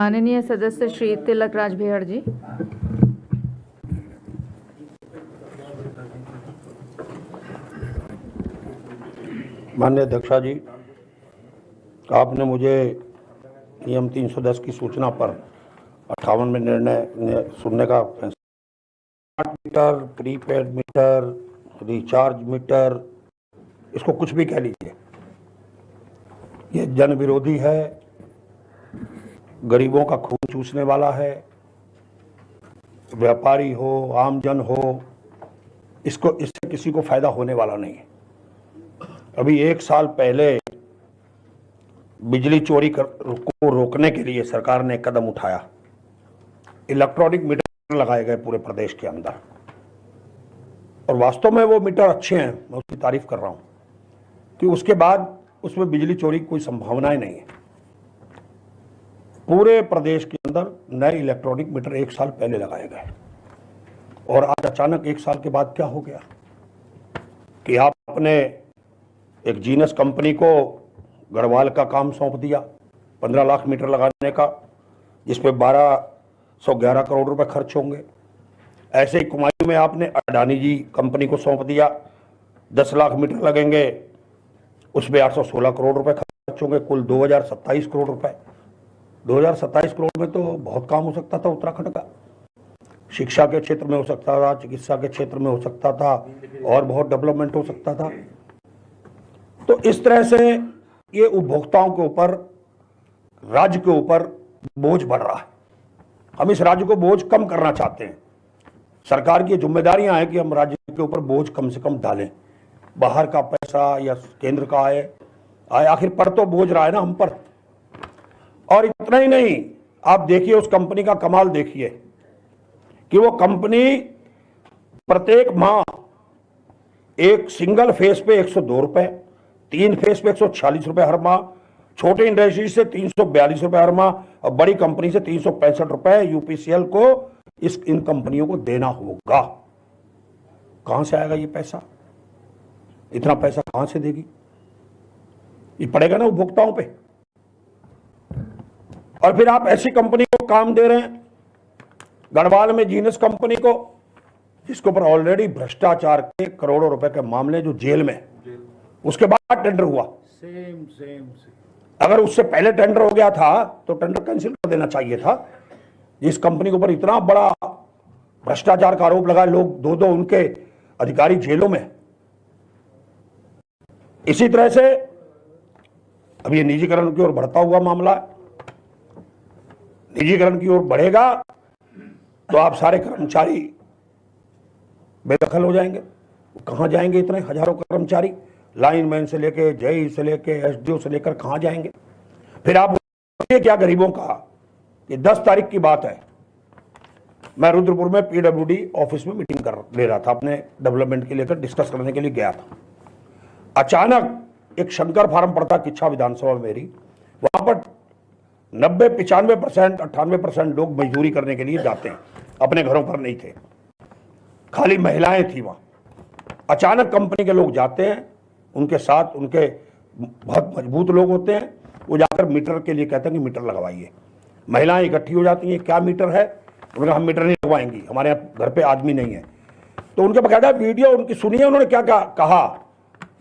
माननीय सदस्य श्री तिलक राज भैया जी। माननीय अध्यक्षा जी, आपने मुझे नियम 310 की सूचना पर 58 में निर्णय सुनने का फैसला। Smart meter, prepaid meter, recharge meter, इसको कुछ भी कह लीजिए, ये जन विरोधी है, गरीबों का खून चूसने वाला है। व्यापारी हो, आमजन हो, इससे किसी को फायदा होने वाला नहीं है। अभी 1 साल पहले बिजली चोरी को रोकने के लिए सरकार ने कदम उठाया। इलेक्ट्रॉनिक मीटर लगाए गए पूरे प्रदेश के अंदर, और वास्तव में वो मीटर अच्छे हैं, मैं उसकी तारीफ कर रहा हूं कि उसके बाद उसमें बिजली चोरी की कोई संभावना ही नहीं है। पूरे प्रदेश के अंदर नए इलेक्ट्रॉनिक मीटर 1 साल पहले लगाए गए, और आज अचानक 1 साल के बाद क्या हो गया कि आपने एक जीनस कंपनी को गढ़वाल का काम सौंप दिया 15 लाख मीटर लगाने का, जिसपे 1211 करोड़ रुपए खर्च होंगे। ऐसे ही कुमायूं में आपने अडानी जी कंपनी को सौंप दिया, 10 लाख मीटर लगेंगे, उसमें 816 करोड़ रुपए खर्च होंगे, कुल 2027 करोड़ रुपए। 2027 करोड़ में तो बहुत काम हो सकता था उत्तराखंड का। शिक्षा के क्षेत्र में हो सकता था, चिकित्सा के क्षेत्र में हो सकता था, और बहुत डेवलपमेंट हो सकता था। तो इस तरह से ये उपभोक्ताओं के ऊपर, राज्य के ऊपर बोझ बढ़ रहा है। हम इस राज्य को बोझ कम करना चाहते हैं। सरकार की जिम्मेदारियां हैं कि हम राज्य के ऊपर बोझ कम से कम डालें। बाहर का पैसा या केंद्र का आए, आखिर पर तो बोझ रहा है ना हम पर। और इतना ही नहीं, आप देखिए उस कंपनी का कमाल देखिए कि वो कंपनी प्रत्येक माह एक सिंगल फेस पे 102 रुपए, 3 फेस पे 146 रुपए हर माह, छोटे इंडस्ट्री से 342 रुपए हर माह, और बड़ी कंपनी से 365 रुपए यूपीसीएल को इन कंपनियों को देना होगा। कहां से आएगा ये पैसा? इतना पैसा कहां से देगी? ये पड़ेगा ना उपभोक्ताओं पे। और फिर आप ऐसी कंपनी को काम दे रहे हैं, गढ़वाल में जीनस कंपनी को, जिसके ऊपर ऑलरेडी भ्रष्टाचार के करोड़ों रुपए के मामले, जो जेल में, उसके बाद टेंडर हुआ। अगर उससे पहले टेंडर हो गया था तो टेंडर कैंसिल कर देना चाहिए था। जिस कंपनी के ऊपर इतना बड़ा भ्रष्टाचार का आरोप लगा, लोग दो उनके अधिकारी जेलों में। इसी तरह से अब ये निजीकरण की ओर बढ़ता हुआ मामला है। निजीकरण की ओर बढ़ेगा तो आप सारे कर्मचारी बेदखल हो जाएंगे। कहां जाएंगे इतने हजारों कर्मचारी? लाइनमैन से लेके, जेई से लेके, एसडीओ से लेकर कहां जाएंगे? फिर आप क्या गरीबों का कि 10 तारीख की बात है, मैं रुद्रपुर में पीडब्ल्यूडी ऑफिस में मीटिंग ले रहा था, अपने डेवलपमेंट के लेकर डिस्कस करने के लिए गया था। अचानक एक शंकर फार्म पड़ता किच्छा विधानसभा में मेरी, वहां पर 90-95%, 98% लोग मजदूरी करने के लिए जाते हैं, अपने घरों पर नहीं थे, खाली महिलाएं थी वहां। अचानक कंपनी के लोग जाते हैं, उनके साथ उनके बहुत मजबूत लोग होते हैं, वो जाकर मीटर के लिए कहते हैं कि मीटर लगवाइए। महिलाएं इकट्ठी हो जाती हैं, क्या मीटर है? उन्होंने हम मीटर नहीं लगवाएंगी, हमारे यहाँ घर पे आदमी नहीं है। तो उनके बकायदा वीडियो उनकी सुनिए, उन्होंने क्या कहा,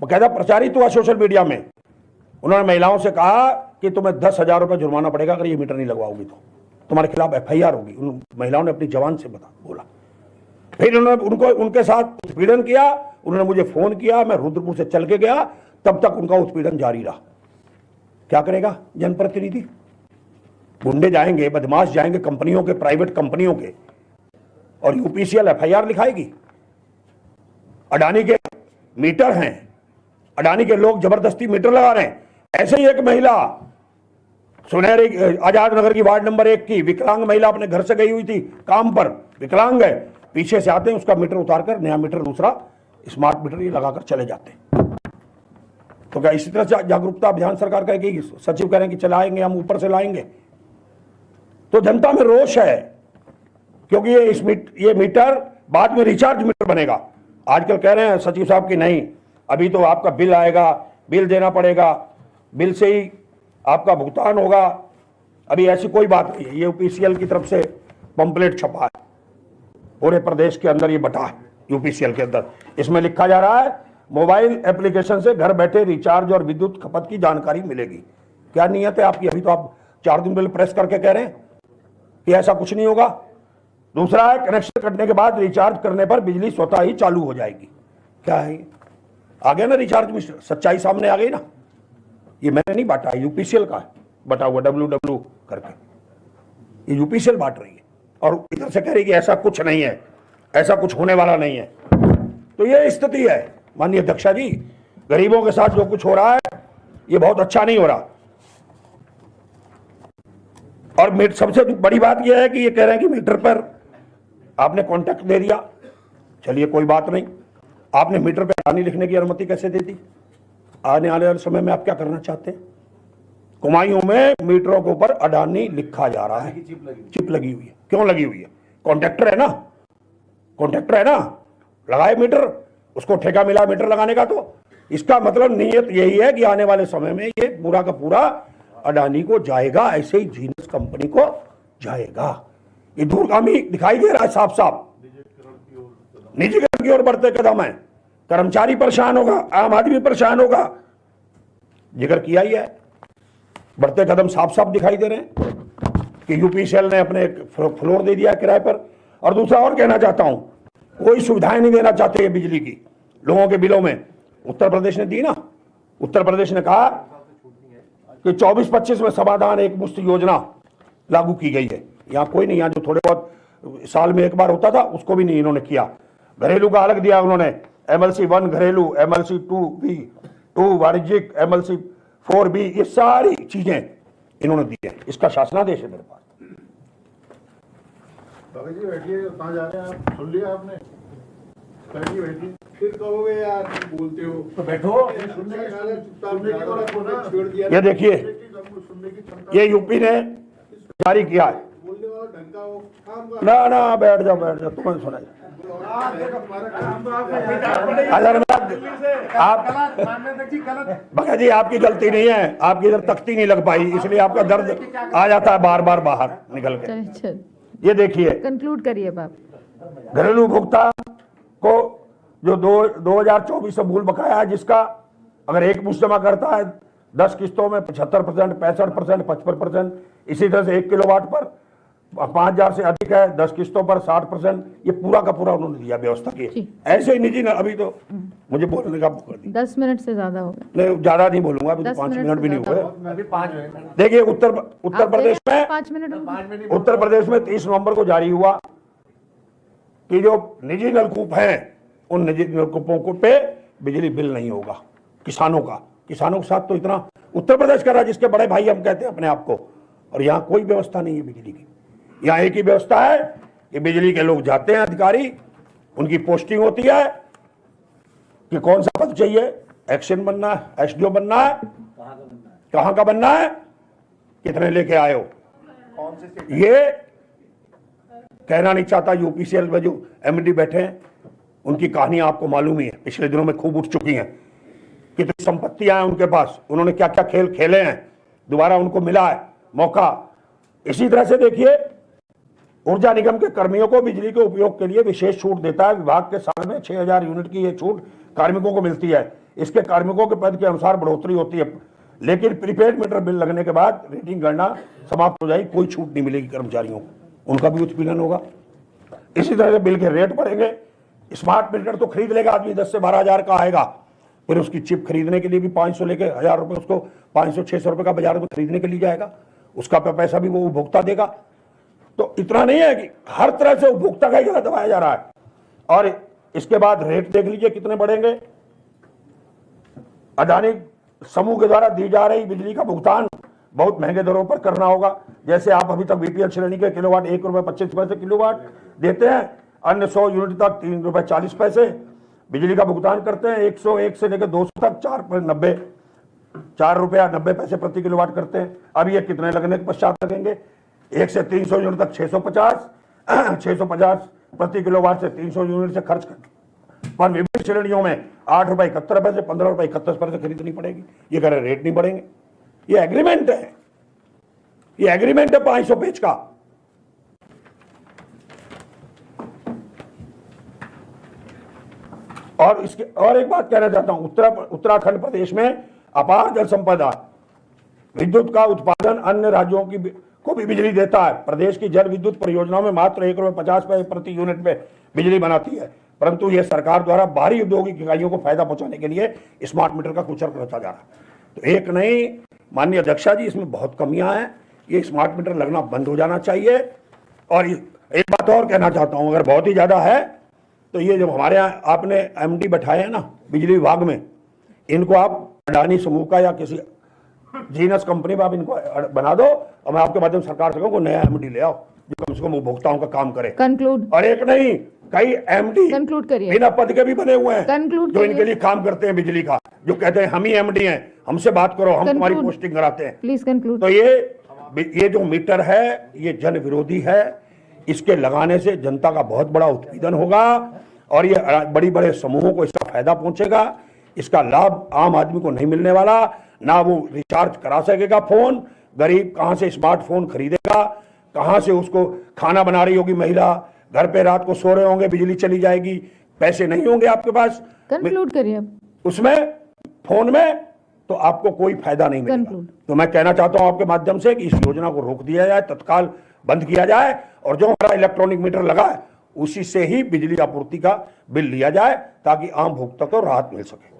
बकायदा प्रचारित हुआ सोशल मीडिया में। उन्होंने महिलाओं से कहा कि तुम्हें 10,000 रुपये जुर्माना पड़ेगा अगर ये मीटर नहीं लगवाओगी तो तुम्हारे खिलाफ FIR होगी। उन महिलाओं ने अपनी जबान से बोला। फिर उन्होंने उनके साथ उत्पीड़न किया। उन्होंने मुझे फोन किया, मैं रुद्रपुर से चल के गया, तब तक उनका उत्पीड़न जारी रहा। क्या करेगा जनप्रतिनिधि? गुंडे जाएंगे, बदमाश जाएंगे कंपनियों के, प्राइवेट कंपनियों के, और यूपीसीएल FIR लिखाएगी। अडानी के मीटर हैं, अडानी के लोग जबरदस्ती मीटर लगा रहे हैं। ऐसे ही एक महिला सुनहरी आजाद नगर की वार्ड नंबर 1 की विकलांग महिला अपने घर से गई हुई थी काम पर, विकलांग है, पीछे से आते हैं, उसका मीटर उतारकर नया मीटर, दूसरा स्मार्ट मीटर ये लगाकर चले जाते हैं। तो क्या इसी तरह से जागरूकता अभियान सरकार कहेगी? सचिव कह रहे हैं कि चलाएंगे, हम ऊपर से लाएंगे। तो जनता में रोष है, क्योंकि ये मीटर बाद में रिचार्ज मीटर बनेगा। आजकल कह रहे हैं सचिव साहब कि नहीं, अभी तो आपका बिल आएगा, बिल देना पड़ेगा, बिल से ही आपका भुगतान होगा। अभी ऐसी कोई बात नहीं है, ये यूपीसीएल की तरफ से पंपलेट छपा है, पूरे प्रदेश के अंदर ये बटा है यूपीसीएल के अंदर। इसमें लिखा जा रहा है मोबाइल एप्लीकेशन से घर बैठे रिचार्ज और विद्युत खपत की जानकारी मिलेगी। क्या नियत है आपकी? अभी तो आप 4 दिन पहले प्रेस करके कह रहे हैं कि ऐसा कुछ नहीं होगा। दूसरा है कनेक्शन कटने के बाद रिचार्ज करने पर बिजली स्वतः ही चालू हो जाएगी। क्या है ये? आ गया ना रिचार्ज में, सच्चाई सामने आ गई ना। ये मैंने नहीं बांटा, यूपीसीएल का है बटा हुआ WW करके, ये यूपीसीएल बांट रही है और इधर से कह रही है कि ऐसा कुछ नहीं है, ऐसा कुछ होने वाला नहीं है। तो ये स्थिति है माननीय अध्यक्षा जी, गरीबों के साथ जो कुछ हो रहा है ये बहुत अच्छा नहीं हो रहा। और सबसे बड़ी बात यह है कि ये कह रहे हैं कि मीटर पर आपने कॉन्ट्रैक्ट दे दिया। चलिए कोई बात नहीं, आपने मीटर पर अडानी लिखने की अनुमति कैसे दे दी? आने वाले समय में आप क्या करना चाहते हैं? कुमायूं में मीटरों के ऊपर अडानी लिखा जा रहा है, चिप लगी हुई है। क्यों लगी हुई है? कॉन्ट्रैक्टर है ना, कॉन्ट्रैक्टर है ना, लगाए मीटर, उसको ठेका मिला मीटर लगाने का। तो इसका मतलब नीयत यही है कि आने वाले समय में ये पूरा का पूरा अडानी को जाएगा, ऐसे ही जीनस कंपनी को जाएगा। ये दूरगामी दिखाई दे रहा है साफ साफ, निजीकरण की ओर बढ़ते कदम है। कर्मचारी परेशान होगा, आम आदमी परेशान होगा, जिक्र किया ही है। बढ़ते कदम साफ साफ दिखाई दे रहे हैं कि यूपीसीएल ने अपने फ्लोर दे दिया किराए पर। और दूसरा और कहना चाहता हूं, कोई सुविधाएं नहीं देना चाहते ये बिजली की लोगों के बिलों में। उत्तर प्रदेश ने दी ना, उत्तर प्रदेश ने कहा कि 24-25 में समाधान एक मुश्त योजना लागू की गई है। यहाँ कोई नहीं, यहाँ जो थोड़े बहुत साल में एक बार होता था उसको भी नहीं इन्होंने किया। घरेलू का अलग दिया उन्होंने, MLC 1 घरेलू, MLC 2B 2 वाणिज्यिक, MLC 4B, ये सारी चीजें इन्होंने दी है। इसका शासनादेश है मेरे पास। जी बैठिए, कहाँ जा रहे हैं आप? सुन लिया आपने? बैठिए बैठिए, फिर कहोगे यार बोलते हो तो बैठो। सुनने की तो रखो ना, छोड़ दिया। ये देखिए, ये यूपी ने जारी किया है। बोलने वाला ढंग का हो, काम का। ना ना बैठ जाओ तुम्हें सुनाई। भगत जी आपकी गलती नहीं है, आपकी इधर तख्ती नहीं लग पाई, इसलिए आपका दर्द आ जाता है बार बार बाहर निकल के। ये देखिए, कंक्लूड करिए बाप। घरेलू उपभोक्ता को जो 2024 से मूल बकाया है, जिसका अगर एक मुश्त जमा करता है 10 किस्तों में 75%, 65%, 55%, इसी तरह से 1 किलोवाट पर 5000 से अधिक है 10 किस्तों पर 60%, ये पूरा का पूरा उन्होंने दिया व्यवस्था की। ऐसे ही निजी अभी तो मुझे बोलने का 10 मिनट से ज्यादा हो गया। नहीं ज्यादा नहीं बोलूंगा, अभी तो 5 मिनट भी नहीं हुए। देखिए उत्तर प्रदेश में 30 नवंबर को जारी हुआ कि जो निजी नलकूप हैं उन निजी नलकूपों पे बिजली बिल नहीं होगा किसानों का। किसानों के साथ तो इतना उत्तर प्रदेश कर रहा है जिसके बड़े भाई हम कहते हैं अपने आप को, और यहाँ कोई व्यवस्था नहीं है बिजली की। यहाँ एक ही व्यवस्था है कि बिजली के लोग जाते हैं अधिकारी, उनकी पोस्टिंग होती है कि कौन सा पद चाहिए, एक्शन बनना है, SDO बनना है, कहाँ का बनना है, कितने लेके आए हो। ये कहना नहीं चाहता। यूपीसीएल में जो MD बैठे हैं उनकी कहानी आपको मालूम ही है, पिछले दिनों में खूब उठ चुकी हैं। कितनी संपत्तियां हैं उनके पास, उन्होंने क्या क्या खेल खेले हैं, दोबारा उनको मिला है मौका। इसी तरह से देखिए, ऊर्जा निगम के कर्मियों को बिजली के उपयोग के लिए विशेष छूट देता है। विभाग के साल में 6000 यूनिट की यह छूट कार्मिकों को मिलती है। इसके कार्मिकों के पद के अनुसार बढ़ोतरी होती है, लेकिन प्रीपेड मीटर बिल लगने के बाद रेटिंग गणना समाप्त हो जाएगी, कोई छूट नहीं मिलेगी कर्मचारियों को, उनका भी उत्पीड़न होगा। इसी तरह से बिल के रेट बढ़ेंगे। स्मार्ट मीटर तो खरीद लेगा आदमी, 10 से 12,000 का आएगा, फिर उसकी चिप खरीदने के लिए भी 500 लेके 1000 रुपये, उसको 500-600 रुपये का बाजार में खरीदने के लिए जाएगा, उसका पैसा भी वो उपभोक्ता देगा। तो इतना नहीं है कि हर तरह से उपभोक्ता का ही गला दबाया जा रहा है। और इसके बाद रेट देख लीजिए कितने बढ़ेंगे। अडानी समूह के द्वारा दी जा रही बिजली का भुगतान बहुत महंगे दरों पर करना होगा। जैसे आप अभी तक BPL श्रेणी के किलोवाट ₹1.25 किलोवाट देते हैं, अन्य 100 यूनिट तक ₹3.40 बिजली का भुगतान करते हैं। 101 से लेकर 200 तक ₹4.90 प्रति किलोवाट करते हैं। अब ये कितने लगने के पश्चात लगेंगे? 1 से 300 यूनिट तक 650 प्रति किलोवाट से 300 यूनिट से खर्च पर विभिन्न श्रेणियों में ₹8.71 से ₹15.71 खरीदनी पड़ेगी। ये कह रहे रेट नहीं बढ़ेंगे, ये एग्रीमेंट है, ये एग्रीमेंट है 500 पेज का। और इसके और एक बात कहना चाहता हूं, उत्तराखंड प्रदेश में अपार जल संपदा, विद्युत का उत्पादन अन्य राज्यों को भी बिजली देता है। प्रदेश की जल विद्युत परियोजनाओं में मात्र ₹1.50 प्रति यूनिट पे बिजली बनाती है, परंतु यह सरकार द्वारा बाहरी औद्योगिक इकाइयों को फायदा पहुंचाने के लिए स्मार्ट मीटर का कुचल रचा जा रहा है। तो एक नहीं माननीय अध्यक्षा जी, इसमें बहुत कमियां हैं, ये स्मार्ट मीटर लगना बंद हो जाना चाहिए। और एक बात और कहना चाहता हूं, अगर बहुत ही ज्यादा है तो ये जो हमारे यहाँ आपने एमडी बैठाए हैं ना बिजली विभाग में, इनको आप अडानी समूह का या किसी जीनस कंपनी में आप इनको बना दो, और मैं आपके माध्यम सरकार से कहूँ नया एमडी ले आओ जो कम से कम उपभोक्ताओं का काम करे। कंक्लूड। और एक नहीं कई एमडी कंक्लूड करिए। बिना पद के भी बने हुए हैं Conclude जो इनके करिए। लिए काम करते हैं बिजली का, जो कहते हैं हम ही एमडी हैं, हमसे बात करो, हम तुम्हारी Conclude। पोस्टिंग कराते हैं। Please conclude. तो ये जो मीटर है ये जन विरोधी है, इसके लगाने से जनता का बहुत बड़ा उत्पीड़न होगा और ये बड़ी बड़े समूहों को इसका फायदा पहुंचेगा। इसका लाभ आम आदमी को नहीं मिलने वाला, ना वो रिचार्ज करा सकेगा फोन, गरीब कहां से स्मार्टफोन खरीदेगा, कहां से उसको खाना बना रही होगी महिला, घर पे रात को सो रहे होंगे, बिजली चली जाएगी, पैसे नहीं होंगे आपके पास कंक्लूड करिए अब। उसमें फोन में, तो आपको कोई फायदा नहीं मिलेगा। Conclude। तो मैं कहना चाहता हूं आपके माध्यम से कि इस योजना को रोक दिया जाए, तत्काल बंद किया जाए, और जो हमारा इलेक्ट्रॉनिक मीटर लगा है उसी से ही बिजली आपूर्ति का बिल लिया जाए ताकि आम भुगतान को राहत मिल सके।